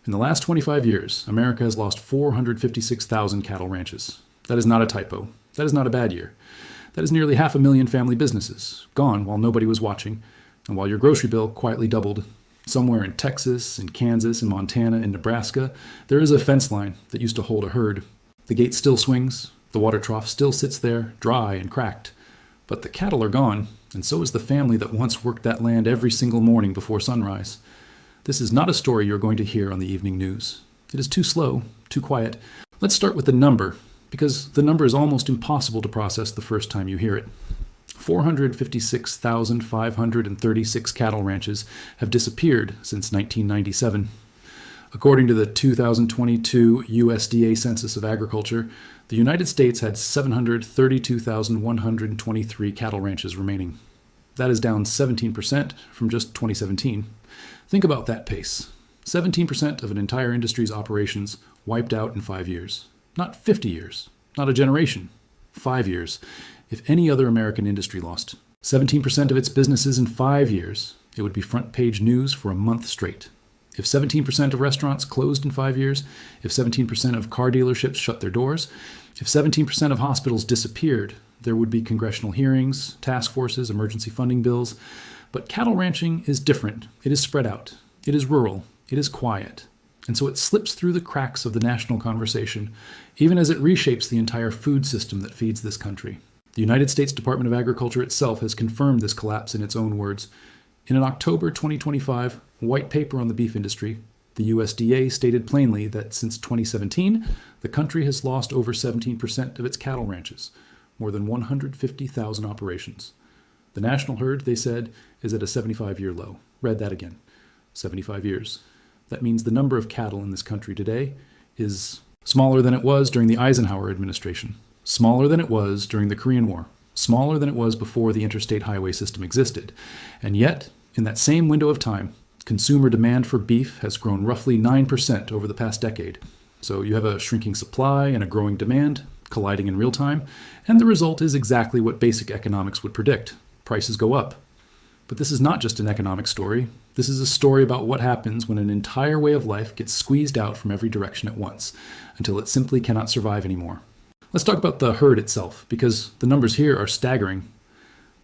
In the last 25 years, America has lost 456,000 cattle ranches. That is not a typo. That is not a bad year. That is nearly 500,000 family businesses, gone while nobody was watching, and while your grocery bill quietly doubled. Somewhere in Texas, in Kansas, in Montana, in Nebraska, there is a fence line that used to hold a herd. The gate still swings, the water trough still sits there, dry and cracked. But the cattle are gone, and so is the family that once worked that land every single morning before sunrise. This is not a story you're going to hear on the evening news. It is too slow, too quiet. Let's start with the number, because the number is almost impossible to process the first time you hear it. 456,536 cattle ranches have disappeared since 1997. According to the 2022 USDA Census of Agriculture, the United States had 732,123 cattle ranches remaining. That is down 17% from just 2017. Think about that pace. 17% of an entire industry's operations wiped out in 5 years. Not 50 years, not a generation, 5 years. If any other American industry lost 17% of its businesses in 5 years, it would be front page news for a month straight. If 17% of restaurants closed in 5 years, if 17% of car dealerships shut their doors, if 17% of hospitals disappeared, there would be congressional hearings, task forces, emergency funding bills. But cattle ranching is different. It is spread out. It is rural. It is quiet. And so it slips through the cracks of the national conversation, even as it reshapes the entire food system that feeds this country. The United States Department of Agriculture itself has confirmed this collapse in its own words. In an October 2025 white paper on the beef industry, the USDA stated plainly that since 2017, the country has lost over 17% of its cattle ranches, more than 150,000 operations. The national herd, they said, is at a 75-year low. Read that again. 75 years. That means the number of cattle in this country today is smaller than it was during the Eisenhower administration, smaller than it was during the Korean War, smaller than it was before the interstate highway system existed. And yet, in that same window of time, consumer demand for beef has grown roughly 9% over the past decade. So you have a shrinking supply and a growing demand colliding in real time, and the result is exactly what basic economics would predict. Prices go up. But this is not just an economic story. This is a story about what happens when an entire way of life gets squeezed out from every direction at once, until it simply cannot survive anymore. Let's talk about the herd itself, because the numbers here are staggering.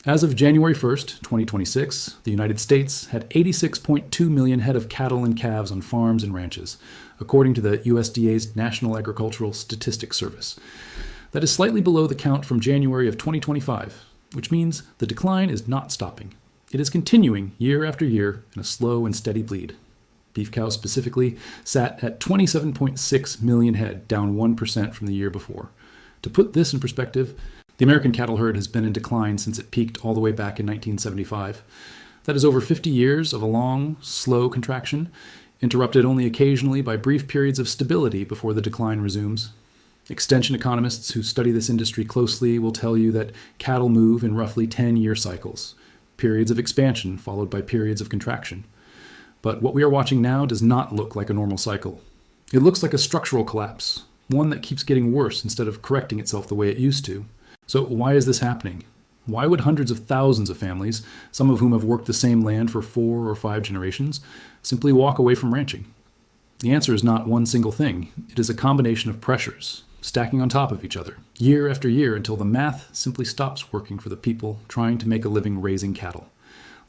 As of January 1st, 2026, the United States had 86.2 million head of cattle and calves on farms and ranches, according to the USDA's National Agricultural Statistics Service. That is slightly below the count from January of 2025, which means the decline is not stopping. It is continuing year after year in a slow and steady bleed. Beef cows specifically sat at 27.6 million head, down 1% from the year before. To put this in perspective, the American cattle herd has been in decline since it peaked all the way back in 1975. That is over 50 years of a long, slow contraction, interrupted only occasionally by brief periods of stability before the decline resumes. Extension economists who study this industry closely will tell you that cattle move in roughly 10-year cycles, periods of expansion followed by periods of contraction. But what we are watching now does not look like a normal cycle. It looks like a structural collapse, one that keeps getting worse instead of correcting itself the way it used to. So why is this happening? Why would hundreds of thousands of families, some of whom have worked the same land for 4 or 5 generations, simply walk away from ranching? The answer is not one single thing. It is a combination of pressures, stacking on top of each other, year after year, until the math simply stops working for the people trying to make a living raising cattle.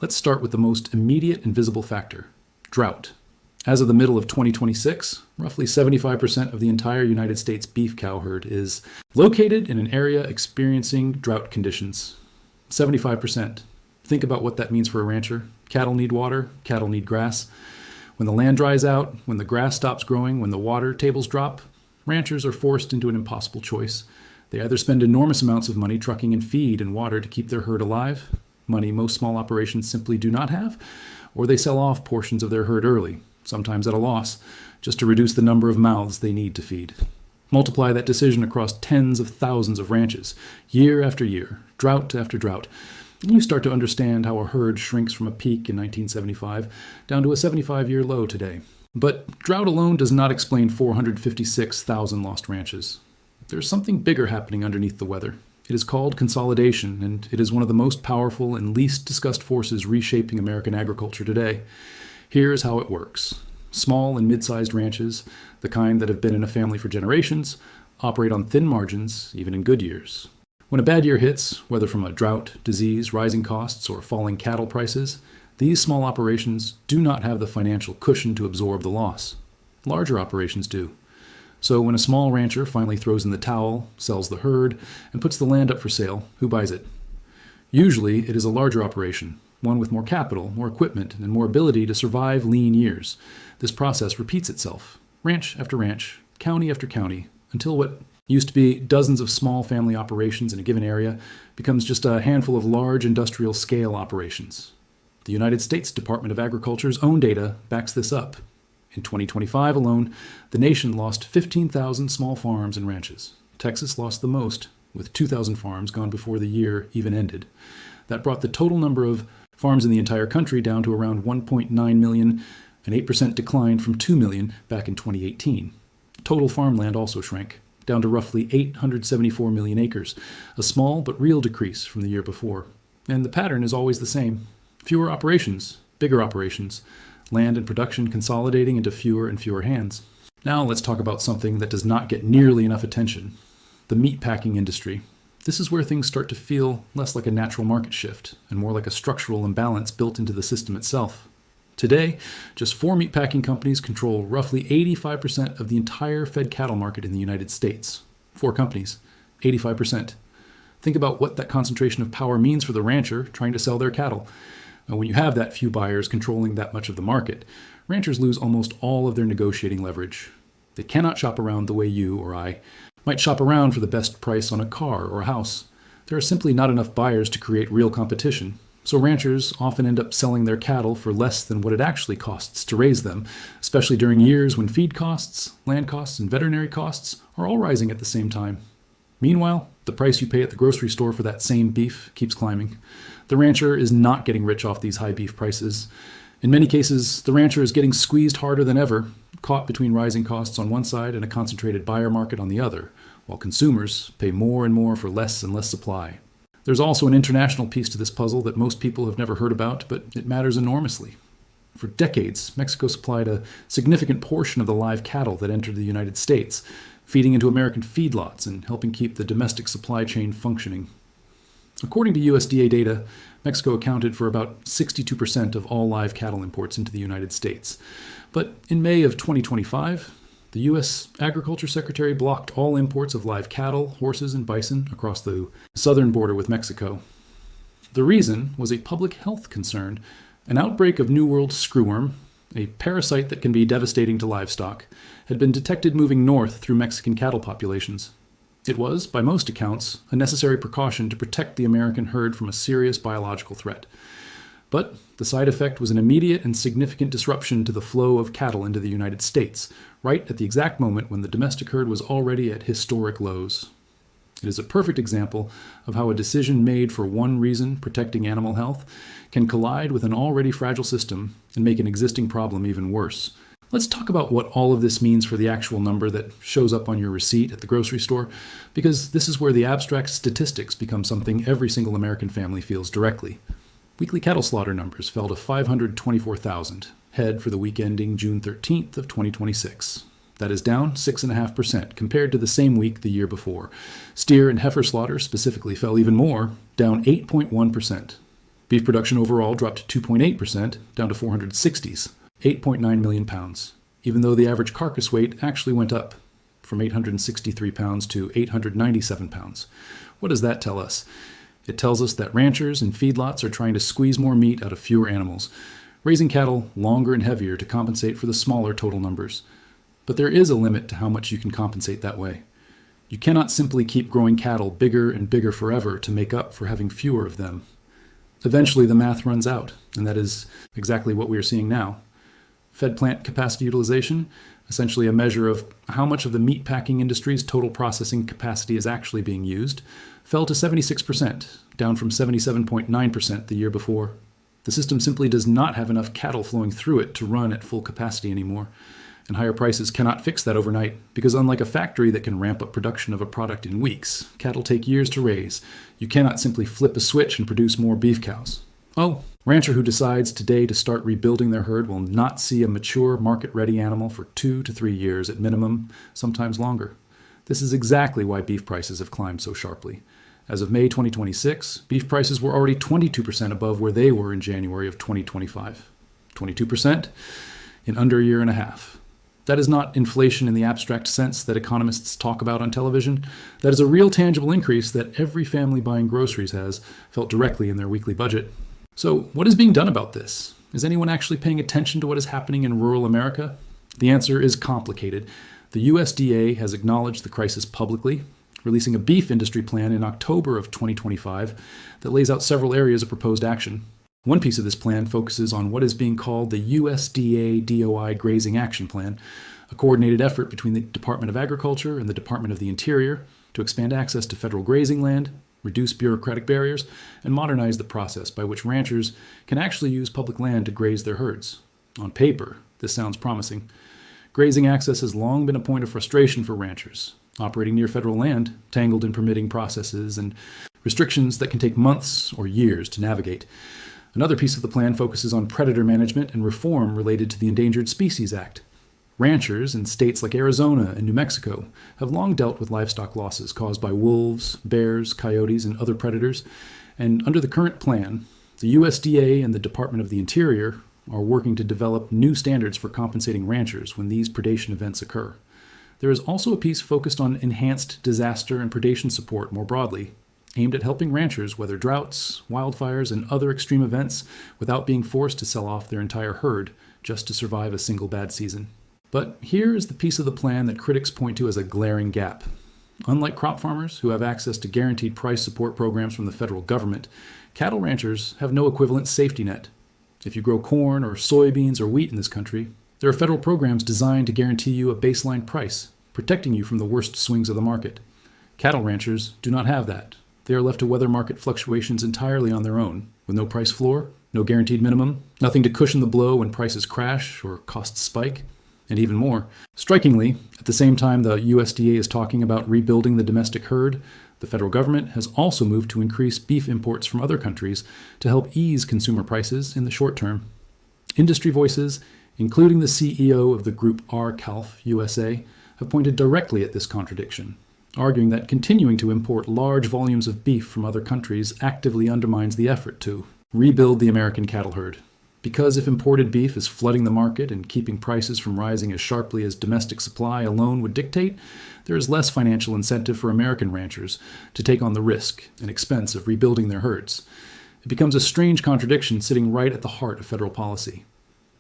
Let's start with the most immediate and visible factor: drought. As of the middle of 2026, roughly 75% of the entire United States beef cow herd is located in an area experiencing drought conditions. 75%. Think about what that means for a rancher. Cattle need water, cattle need grass. When the land dries out, when the grass stops growing, when the water tables drop, ranchers are forced into an impossible choice. They either spend enormous amounts of money trucking in feed and water to keep their herd alive, money most small operations simply do not have, or they sell off portions of their herd early, sometimes at a loss, just to reduce the number of mouths they need to feed. Multiply that decision across tens of thousands of ranches, year after year, drought after drought, and you start to understand how a herd shrinks from a peak in 1975 down to a 75-year low today. But drought alone does not explain 456,000 lost ranches. There's something bigger happening underneath the weather. It is called consolidation, and it is one of the most powerful and least discussed forces reshaping American agriculture today. Here's how it works. Small and mid-sized ranches, the kind that have been in a family for generations, operate on thin margins, even in good years. When a bad year hits, whether from a drought, disease, rising costs, or falling cattle prices, these small operations do not have the financial cushion to absorb the loss. Larger operations do. So when a small rancher finally throws in the towel, sells the herd, and puts the land up for sale, who buys it? Usually it is a larger operation, one with more capital, more equipment, and more ability to survive lean years. This process repeats itself, ranch after ranch, county after county, until what used to be dozens of small family operations in a given area becomes just a handful of large industrial scale operations. The United States Department of Agriculture's own data backs this up. In 2025 alone, the nation lost 15,000 small farms and ranches. Texas lost the most, with 2,000 farms gone before the year even ended. That brought the total number of farms in the entire country down to around 1.9 million, an 8% decline from 2 million back in 2018. Total farmland also shrank, down to roughly 874 million acres, a small but real decrease from the year before. And the pattern is always the same. Fewer operations, bigger operations, land and production consolidating into fewer and fewer hands. Now let's talk about something that does not get nearly enough attention: the meatpacking industry. This is where things start to feel less like a natural market shift and more like a structural imbalance built into the system itself. Today, just 4 meatpacking companies control roughly 85% of the entire fed cattle market in the United States. 4 companies, 85%. Think about what that concentration of power means for the rancher trying to sell their cattle. When you have that few buyers controlling that much of the market, ranchers lose almost all of their negotiating leverage. They cannot shop around the way you or I might shop around for the best price on a car or a house. There are simply not enough buyers to create real competition, so ranchers often end up selling their cattle for less than what it actually costs to raise them, especially during years when feed costs, land costs, and veterinary costs are all rising at the same time. Meanwhile, the price you pay at the grocery store for that same beef keeps climbing. The rancher is not getting rich off these high beef prices. In many cases, the rancher is getting squeezed harder than ever, caught between rising costs on one side and a concentrated buyer market on the other, while consumers pay more and more for less and less supply. There's also an international piece to this puzzle that most people have never heard about, but it matters enormously. For decades, Mexico supplied a significant portion of the live cattle that entered the United States, feeding into American feedlots and helping keep the domestic supply chain functioning. According to USDA data, Mexico accounted for about 62% of all live cattle imports into the United States. But in May of 2025, the U.S. Agriculture Secretary blocked all imports of live cattle, horses, and bison across the southern border with Mexico. The reason was a public health concern. An outbreak of New World screwworm, a parasite that can be devastating to livestock, had been detected moving north through Mexican cattle populations. It was, by most accounts, a necessary precaution to protect the American herd from a serious biological threat. But the side effect was an immediate and significant disruption to the flow of cattle into the United States, right at the exact moment when the domestic herd was already at historic lows. It is a perfect example of how a decision made for one reason, protecting animal health, can collide with an already fragile system and make an existing problem even worse. Let's talk about what all of this means for the actual number that shows up on your receipt at the grocery store, because this is where the abstract statistics become something every single American family feels directly. Weekly cattle slaughter numbers fell to 524,000 head for the week ending June 13th of 2026. That is down 6.5% compared to the same week the year before. Steer and heifer slaughter specifically fell even more, down 8.1%. Beef production overall dropped 2.8%, down to 460s, 8.9 million pounds, even though the average carcass weight actually went up from 863 pounds to 897 pounds. What does that tell us? It tells us that ranchers and feedlots are trying to squeeze more meat out of fewer animals, raising cattle longer and heavier to compensate for the smaller total numbers. But there is a limit to how much you can compensate that way. You cannot simply keep growing cattle bigger and bigger forever to make up for having fewer of them. Eventually the math runs out, and that is exactly what we are seeing now. Fed plant capacity utilization, essentially a measure of how much of the meatpacking industry's total processing capacity is actually being used, fell to 76%, down from 77.9% the year before. The system simply does not have enough cattle flowing through it to run at full capacity anymore, and higher prices cannot fix that overnight, because unlike a factory that can ramp up production of a product in weeks, cattle take years to raise. You cannot simply flip a switch and produce more beef cows. Oh, rancher who decides today to start rebuilding their herd will not see a mature, market-ready animal for 2 to 3 years at minimum, sometimes longer. This is exactly why beef prices have climbed so sharply. As of May 2026, beef prices were already 22% above where they were in January of 2025. 22% in under a year and a half. That is not inflation in the abstract sense that economists talk about on television. That is a real tangible increase that every family buying groceries has felt directly in their weekly budget. So, what is being done about this? Is anyone actually paying attention to what is happening in rural America? The answer is complicated. The USDA has acknowledged the crisis publicly, releasing a beef industry plan in October of 2025 that lays out several areas of proposed action. One piece of this plan focuses on what is being called the USDA DOI Grazing Action Plan, a coordinated effort between the Department of Agriculture and the Department of the Interior to expand access to federal grazing land, reduce bureaucratic barriers, and modernize the process by which ranchers can actually use public land to graze their herds. On paper, this sounds promising. Grazing access has long been a point of frustration for ranchers, operating near federal land, tangled in permitting processes and restrictions that can take months or years to navigate. Another piece of the plan focuses on predator management and reform related to the Endangered Species Act. Ranchers in states like Arizona and New Mexico have long dealt with livestock losses caused by wolves, bears, coyotes, and other predators, and under the current plan, the USDA and the Department of the Interior are working to develop new standards for compensating ranchers when these predation events occur. There is also a piece focused on enhanced disaster and predation support more broadly, aimed at helping ranchers weather droughts, wildfires, and other extreme events without being forced to sell off their entire herd just to survive a single bad season. But here is the piece of the plan that critics point to as a glaring gap. Unlike crop farmers, who have access to guaranteed price support programs from the federal government, cattle ranchers have no equivalent safety net. If you grow corn or soybeans or wheat in this country, there are federal programs designed to guarantee you a baseline price, protecting you from the worst swings of the market. Cattle ranchers do not have that. They are left to weather market fluctuations entirely on their own, with no price floor, no guaranteed minimum, nothing to cushion the blow when prices crash or costs spike, and even more. Strikingly, at the same time the USDA is talking about rebuilding the domestic herd, the federal government has also moved to increase beef imports from other countries to help ease consumer prices in the short term. Industry voices, including the CEO of the group R-Calf USA, have pointed directly at this contradiction, arguing that continuing to import large volumes of beef from other countries actively undermines the effort to rebuild the American cattle herd. Because if imported beef is flooding the market and keeping prices from rising as sharply as domestic supply alone would dictate, there is less financial incentive for American ranchers to take on the risk and expense of rebuilding their herds. It becomes a strange contradiction sitting right at the heart of federal policy.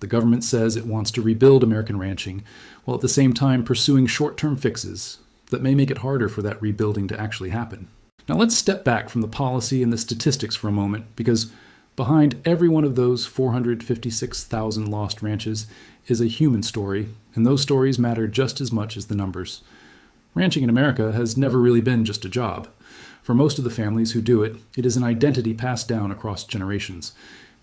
The government says it wants to rebuild American ranching, while at the same time pursuing short-term fixes that may make it harder for that rebuilding to actually happen. Now let's step back from the policy and the statistics for a moment, because behind every one of those 456,000 lost ranches is a human story, and those stories matter just as much as the numbers. Ranching in America has never really been just a job. For most of the families who do it, it is an identity passed down across generations.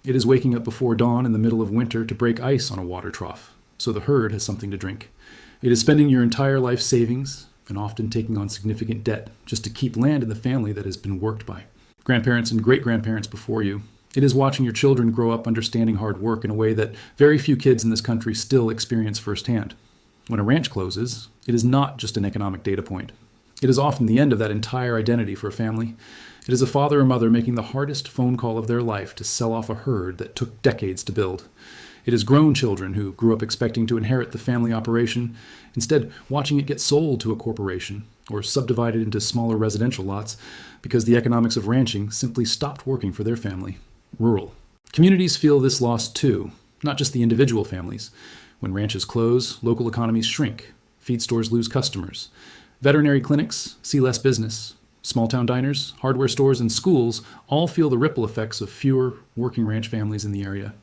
It is waking up before dawn in the middle of winter to break ice on a water trough, so the herd has something to drink. It is spending your entire life savings, and often taking on significant debt, just to keep land in the family that has been worked by grandparents and great-grandparents before you. It is watching your children grow up understanding hard work in a way that very few kids in this country still experience firsthand. When a ranch closes, it is not just an economic data point. It is often the end of that entire identity for a family. It is a father or mother making the hardest phone call of their life to sell off a herd that took decades to build. It is grown children who grew up expecting to inherit the family operation, instead watching it get sold to a corporation or subdivided into smaller residential lots because the economics of ranching simply stopped working for their family. Rural. Communities feel this loss too, not just the individual families. When ranches close, local economies shrink. Feed stores lose customers. Veterinary clinics see less business. Small-town diners, hardware stores, and schools all feel the ripple effects of fewer working ranch families in the area.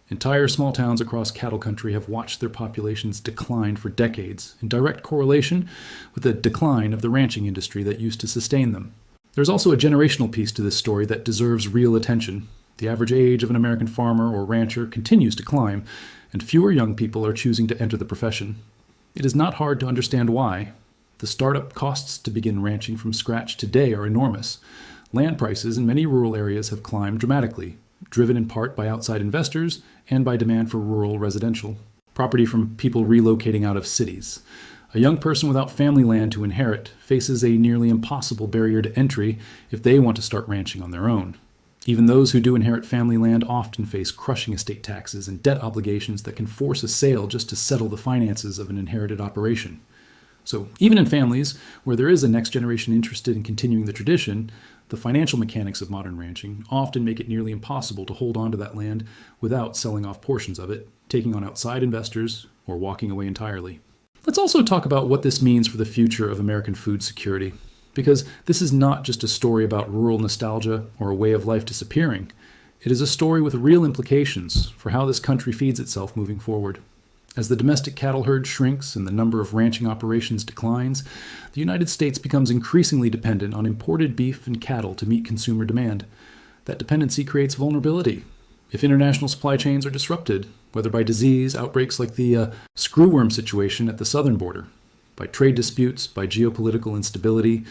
Entire small towns across cattle country have watched their populations decline for decades, in direct correlation with the decline of the ranching industry that used to sustain them. There's also a generational piece to this story that deserves real attention. The average age of an American farmer or rancher continues to climb, and fewer young people are choosing to enter the profession. It is not hard to understand why. The startup costs to begin ranching from scratch today are enormous. Land prices in many rural areas have climbed dramatically, driven in part by outside investors and by demand for rural residential property from people relocating out of cities. A young person without family land to inherit faces a nearly impossible barrier to entry if they want to start ranching on their own. Even those who do inherit family land often face crushing estate taxes and debt obligations that can force a sale just to settle the finances of an inherited operation. So, even in families where there is a next generation interested in continuing the tradition, the financial mechanics of modern ranching often make it nearly impossible to hold on to that land without selling off portions of it, taking on outside investors, or walking away entirely. Let's also talk about what this means for the future of American food security, because this is not just a story about rural nostalgia or a way of life disappearing. It is a story with real implications for how this country feeds itself moving forward. As the domestic cattle herd shrinks and the number of ranching operations declines, the United States becomes increasingly dependent on imported beef and cattle to meet consumer demand. That dependency creates vulnerability. If international supply chains are disrupted, whether by disease, outbreaks like the screwworm situation at the southern border, by trade disputes, by geopolitical instability,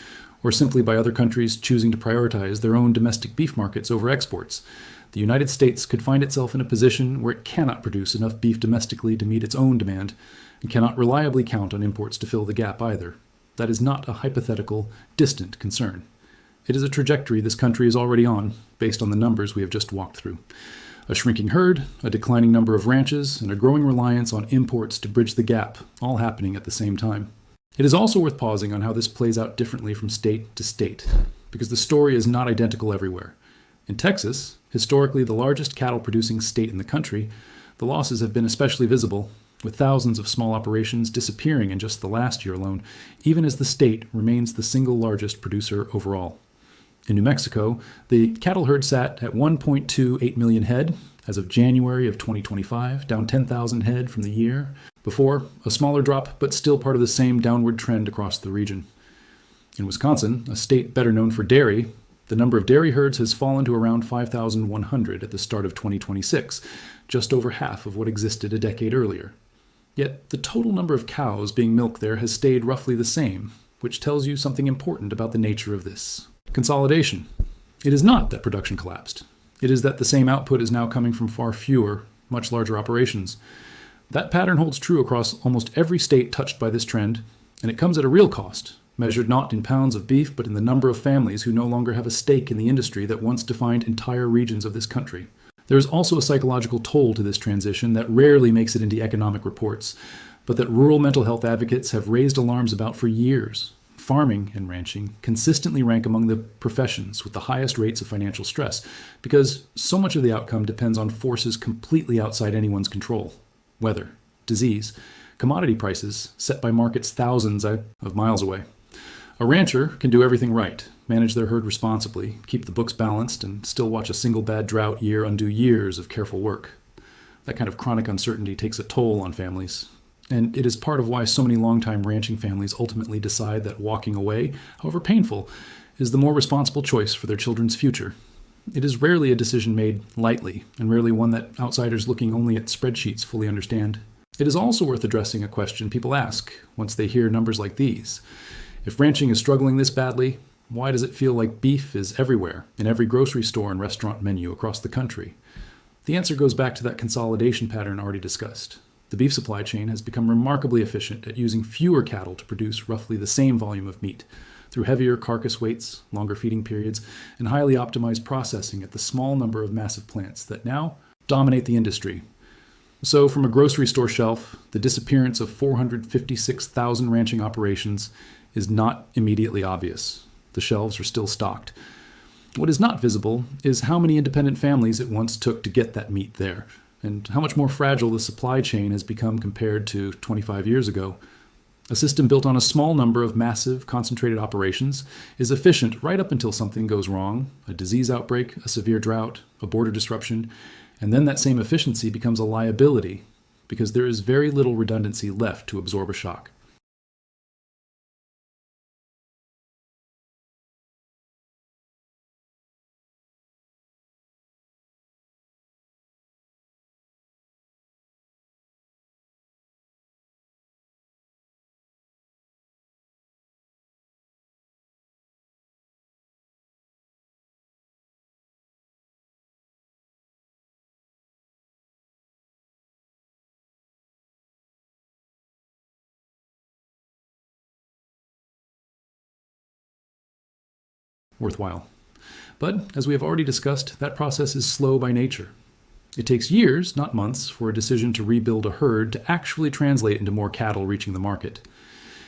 or simply by other countries choosing to prioritize their own domestic beef markets over exports, the United States could find itself in a position where it cannot produce enough beef domestically to meet its own demand, and cannot reliably count on imports to fill the gap either. That is not a hypothetical, distant concern. It is a trajectory this country is already on, based on the numbers we have just walked through. A shrinking herd, a declining number of ranches, and a growing reliance on imports to bridge the gap, all happening at the same time. It is also worth pausing on how this plays out differently from state to state, because the story is not identical everywhere. In Texas, historically the largest cattle-producing state in the country, the losses have been especially visible, with thousands of small operations disappearing in just the last year alone, even as the state remains the single largest producer overall. In New Mexico, the cattle herd sat at 1.28 million head as of January of 2025, down 10,000 head from the year before, a smaller drop, but still part of the same downward trend across the region. In Wisconsin, a state better known for dairy, the number of dairy herds has fallen to around 5,100 at the start of 2026, just over half of what existed a decade earlier. Yet the total number of cows being milked there has stayed roughly the same, which tells you something important about the nature of this consolidation. It is not that production collapsed. It is that the same output is now coming from far fewer, much larger operations. That pattern holds true across almost every state touched by this trend, and it comes at a real cost, measured not in pounds of beef, but in the number of families who no longer have a stake in the industry that once defined entire regions of this country. There is also a psychological toll to this transition that rarely makes it into economic reports, but that rural mental health advocates have raised alarms about for years. Farming and ranching consistently rank among the professions with the highest rates of financial stress, because so much of the outcome depends on forces completely outside anyone's control. Weather, disease, commodity prices set by markets thousands of miles away. A rancher can do everything right, manage their herd responsibly, keep the books balanced, and still watch a single bad drought year undo years of careful work. That kind of chronic uncertainty takes a toll on families, and it is part of why so many longtime ranching families ultimately decide that walking away, however painful, is the more responsible choice for their children's future. It is rarely a decision made lightly, and rarely one that outsiders looking only at spreadsheets fully understand. It is also worth addressing a question people ask once they hear numbers like these. If ranching is struggling this badly, why does it feel like beef is everywhere, in every grocery store and restaurant menu across the country? The answer goes back to that consolidation pattern already discussed. The beef supply chain has become remarkably efficient at using fewer cattle to produce roughly the same volume of meat, through heavier carcass weights, longer feeding periods, and highly optimized processing at the small number of massive plants that now dominate the industry. So, from a grocery store shelf, the disappearance of 456,000 ranching operations is not immediately obvious. The shelves are still stocked. What is not visible is how many independent families it once took to get that meat there, and how much more fragile the supply chain has become compared to 25 years ago. A system built on a small number of massive, concentrated operations is efficient right up until something goes wrong, a disease outbreak, a severe drought, a border disruption, and then that same efficiency becomes a liability because there is very little redundancy left to absorb a shock. worthwhile. But, as we have already discussed, that process is slow by nature. It takes years, not months, for a decision to rebuild a herd to actually translate into more cattle reaching the market.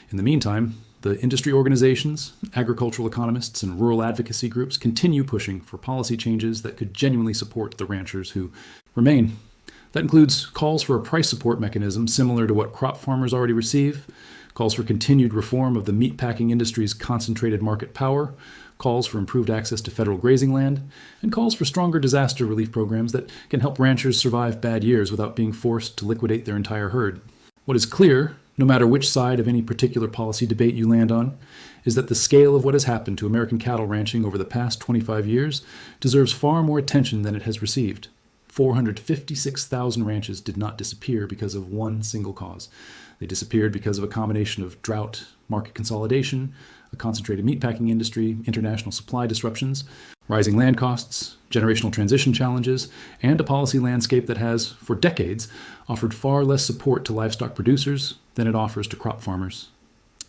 In the meantime, the industry organizations, agricultural economists, and rural advocacy groups continue pushing for policy changes that could genuinely support the ranchers who remain. That includes calls for a price support mechanism similar to what crop farmers already receive, calls for continued reform of the meatpacking industry's concentrated market power, calls for improved access to federal grazing land, and calls for stronger disaster relief programs that can help ranchers survive bad years without being forced to liquidate their entire herd. What is clear, no matter which side of any particular policy debate you land on, is that the scale of what has happened to American cattle ranching over the past 25 years deserves far more attention than it has received. 456,000 ranches did not disappear because of one single cause. They disappeared because of a combination of drought, market consolidation, a concentrated meatpacking industry, international supply disruptions, rising land costs, generational transition challenges, and a policy landscape that has, for decades, offered far less support to livestock producers than it offers to crop farmers.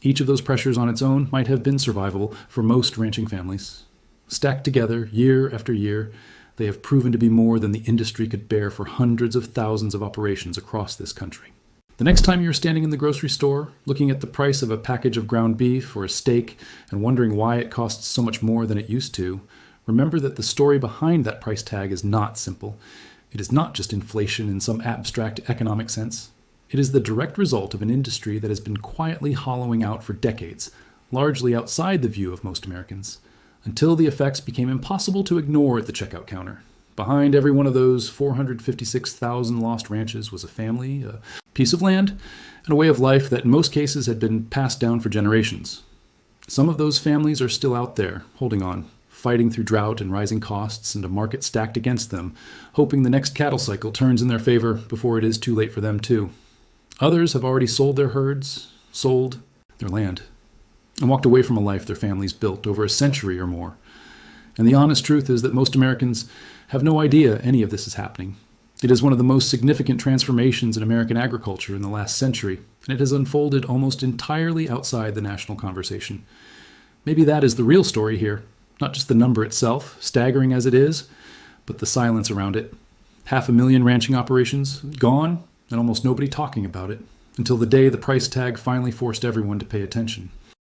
Each of those pressures on its own might have been survivable for most ranching families. Stacked together, year after year, they have proven to be more than the industry could bear for hundreds of thousands of operations across this country. The next time you're standing in the grocery store, looking at the price of a package of ground beef or a steak and wondering why it costs so much more than it used to, remember that the story behind that price tag is not simple. It is not just inflation in some abstract economic sense. It is the direct result of an industry that has been quietly hollowing out for decades, largely outside the view of most Americans, until the effects became impossible to ignore at the checkout counter. Behind every one of those 456,000 lost ranches was a family, a piece of land, and a way of life that in most cases had been passed down for generations. Some of those families are still out there, holding on, fighting through drought and rising costs and a market stacked against them, hoping the next cattle cycle turns in their favor before it is too late for them too. Others have already sold their herds, sold their land, and walked away from a life their families built over a century or more. And the honest truth is that most Americans have no idea any of this is happening. It is one of the most significant transformations in American agriculture in the last century, and it has unfolded almost entirely outside the national conversation. Maybe that is the real story here, not just the number itself, staggering as it is, but the silence around it. 500,000 ranching operations gone, and almost nobody talking about it, until the day the price tag finally forced everyone to pay attention.